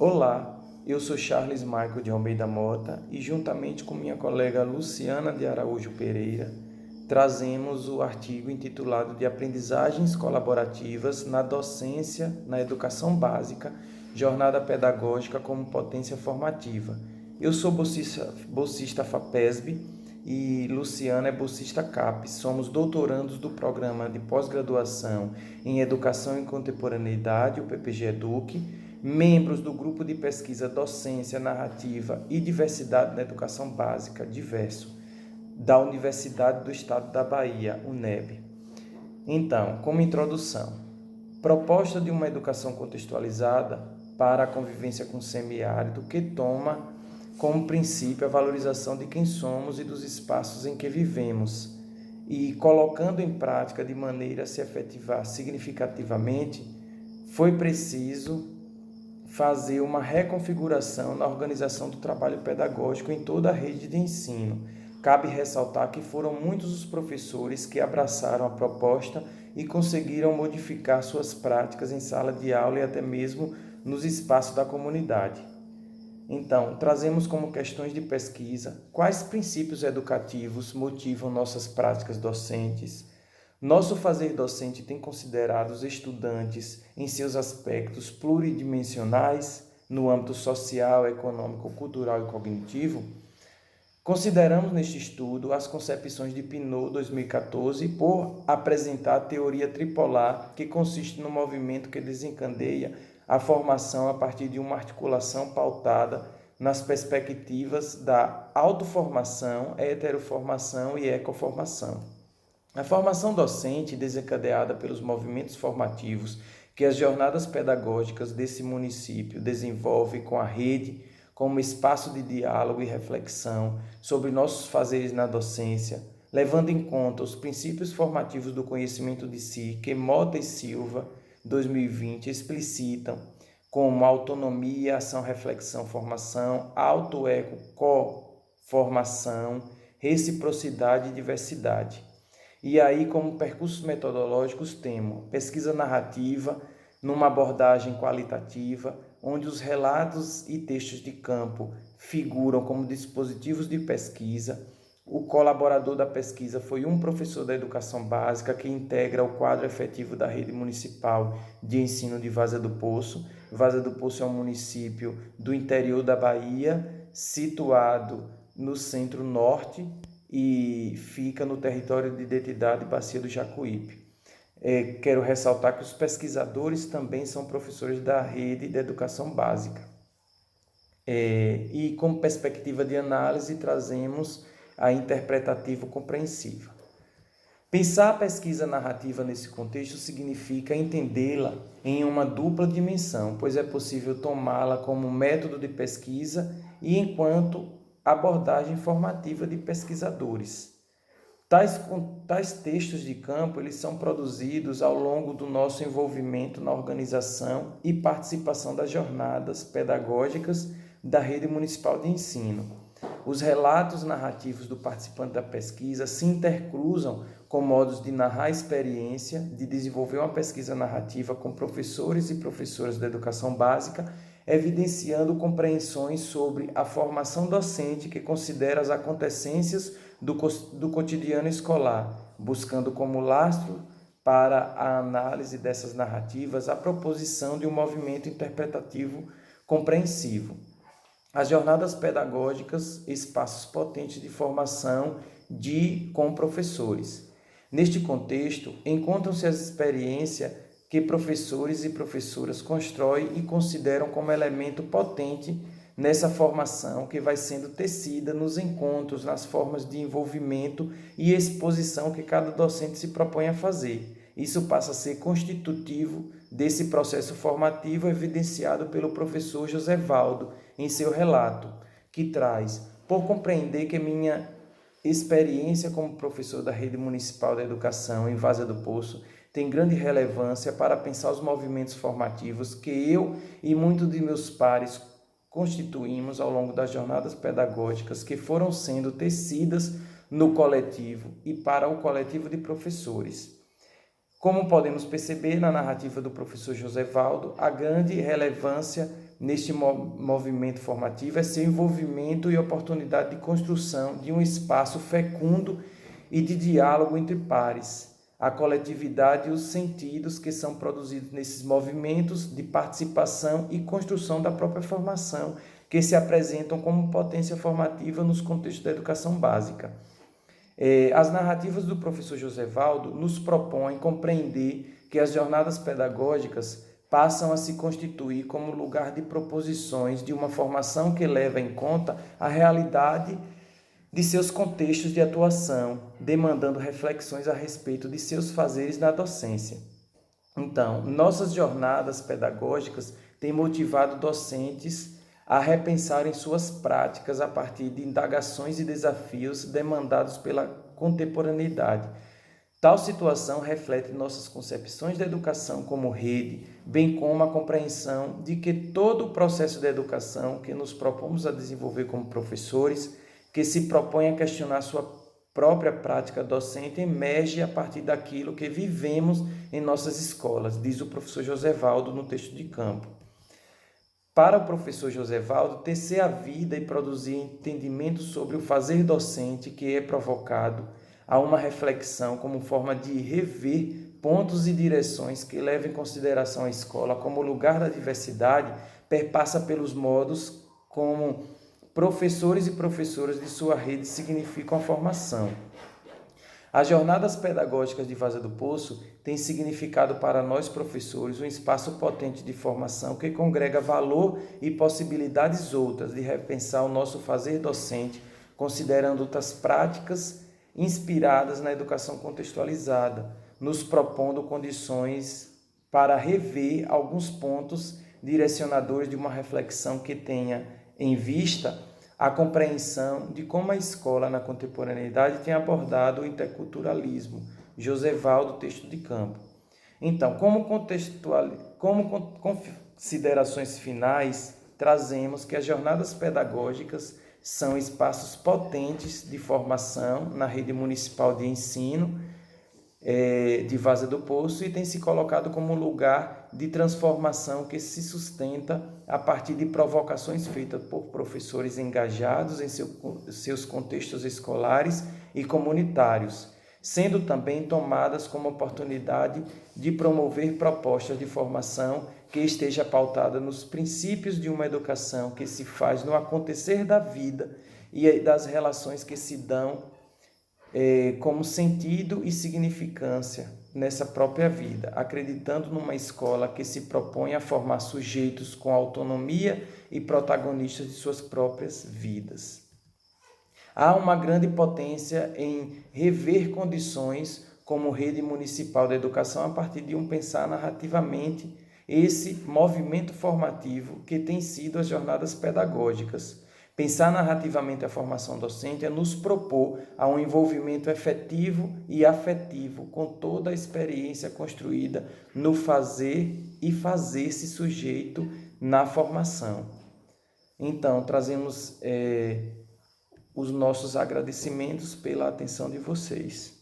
Olá, eu sou Charles Michael de Almeida Mota e juntamente com minha colega Luciana de Araújo Pereira, trazemos o artigo intitulado de Aprendizagens Colaborativas na Docência na Educação Básica, Jornada Pedagógica como Potência Formativa. Eu sou bolsista FAPESB e Luciana é bolsista CAPES. Somos doutorandos do Programa de Pós-Graduação em Educação e Contemporaneidade, o PPG Eduque, membros do Grupo de Pesquisa Docência, Narrativa e Diversidade na Educação Básica, Diverso, da Universidade do Estado da Bahia, UNEB. Então, como introdução, proposta de uma educação contextualizada para a convivência com o semiárido que toma como princípio a valorização de quem somos e dos espaços em que vivemos e colocando em prática de maneira a se efetivar significativamente, foi preciso fazer uma reconfiguração na organização do trabalho pedagógico em toda a rede de ensino. Cabe ressaltar que foram muitos os professores que abraçaram a proposta e conseguiram modificar suas práticas em sala de aula e até mesmo nos espaços da comunidade. Então, trazemos como questões de pesquisa quais princípios educativos motivam nossas práticas docentes. Nosso fazer docente tem considerado os estudantes em seus aspectos pluridimensionais, no âmbito social, econômico, cultural e cognitivo? Consideramos neste estudo as concepções de Pinot 2014 por apresentar a teoria tripolar, que consiste no movimento que desencadeia a formação a partir de uma articulação pautada nas perspectivas da autoformação, heteroformação e ecoformação. A formação docente, desencadeada pelos movimentos formativos que as jornadas pedagógicas desse município desenvolvem com a rede como espaço de diálogo e reflexão sobre nossos fazeres na docência, levando em conta os princípios formativos do conhecimento de si que Mota e Silva, 2020, explicitam como autonomia, ação, reflexão, formação, auto-eco, co-formação, reciprocidade e diversidade. E aí, como percursos metodológicos, temos pesquisa narrativa, numa abordagem qualitativa, onde os relatos e textos de campo figuram como dispositivos de pesquisa. O colaborador da pesquisa foi um professor da educação básica que integra o quadro efetivo da rede municipal de ensino de Vaza do Poço. Vaza do Poço é um município do interior da Bahia, situado no centro-norte, e fica no território de identidade Bacia do Jacuípe. Quero ressaltar que os pesquisadores também são professores da rede de educação básica. E como perspectiva de análise trazemos a interpretativo-compreensiva. Pensar a pesquisa narrativa nesse contexto significa entendê-la em uma dupla dimensão, pois é possível tomá-la como método de pesquisa e enquanto abordagem formativa de pesquisadores. Tais textos de campo eles são produzidos ao longo do nosso envolvimento na organização e participação das jornadas pedagógicas da rede municipal de ensino. Os relatos narrativos do participante da pesquisa se intercruzam com modos de narrar a experiência, de desenvolver uma pesquisa narrativa com professores e professoras da educação básica, evidenciando compreensões sobre a formação docente que considera as acontecências do cotidiano escolar, buscando como lastro para a análise dessas narrativas a proposição de um movimento interpretativo compreensivo. As jornadas pedagógicas, espaços potentes de formação com professores. Neste contexto, encontram-se as experiências que professores e professoras constroem e consideram como elemento potente nessa formação que vai sendo tecida nos encontros, nas formas de envolvimento e exposição que cada docente se propõe a fazer. Isso passa a ser constitutivo desse processo formativo evidenciado pelo professor José Valdo em seu relato, que traz, por compreender que minha experiência como professor da Rede Municipal da Educação em Vaza do Poço tem grande relevância para pensar os movimentos formativos que eu e muitos de meus pares constituímos ao longo das jornadas pedagógicas que foram sendo tecidas no coletivo e para o coletivo de professores. Como podemos perceber na narrativa do professor José Valdo, a grande relevância neste movimento formativo é seu envolvimento e oportunidade de construção de um espaço fecundo e de diálogo entre pares, a coletividade e os sentidos que são produzidos nesses movimentos de participação e construção da própria formação, que se apresentam como potência formativa nos contextos da educação básica. As narrativas do professor Josevaldo nos propõem compreender que as jornadas pedagógicas passam a se constituir como lugar de proposições de uma formação que leva em conta a realidade de seus contextos de atuação, demandando reflexões a respeito de seus fazeres na docência. Então, nossas jornadas pedagógicas têm motivado docentes a repensarem suas práticas a partir de indagações e desafios demandados pela contemporaneidade. Tal situação reflete nossas concepções da educação como rede, bem como a compreensão de que todo o processo da educação que nos propomos a desenvolver como professores, que se propõe a questionar sua própria prática docente, emerge a partir daquilo que vivemos em nossas escolas, diz o professor Josevaldo no texto de campo. Para o professor Josevaldo, tecer a vida e produzir entendimento sobre o fazer docente que é provocado a uma reflexão como forma de rever pontos e direções que levam em consideração a escola como lugar da diversidade, perpassa pelos modos como professores e professoras de sua rede significam a formação. As jornadas pedagógicas de Vaza do Poço têm significado para nós professores um espaço potente de formação que congrega valor e possibilidades outras de repensar o nosso fazer docente, considerando outras práticas inspiradas na educação contextualizada, nos propondo condições para rever alguns pontos direcionadores de uma reflexão que tenha em vista a compreensão de como a escola na contemporaneidade tem abordado o interculturalismo. Josevaldo, texto de campo. Então, como considerações finais, trazemos que as jornadas pedagógicas são espaços potentes de formação na rede municipal de ensino de Vaza do Poço e tem se colocado como um lugar de transformação que se sustenta a partir de provocações feitas por professores engajados em seus contextos escolares e comunitários, sendo também tomadas como oportunidade de promover propostas de formação que esteja pautada nos princípios de uma educação que se faz no acontecer da vida e das relações que se dão como sentido e significância nessa própria vida, acreditando numa escola que se propõe a formar sujeitos com autonomia e protagonistas de suas próprias vidas. Há uma grande potência em rever condições como rede municipal da educação a partir de pensar narrativamente esse movimento formativo que tem sido as jornadas pedagógicas. Pensar narrativamente a formação docente é nos propor a um envolvimento efetivo e afetivo com toda a experiência construída no fazer e fazer-se sujeito na formação. Então, trazemos os nossos agradecimentos pela atenção de vocês.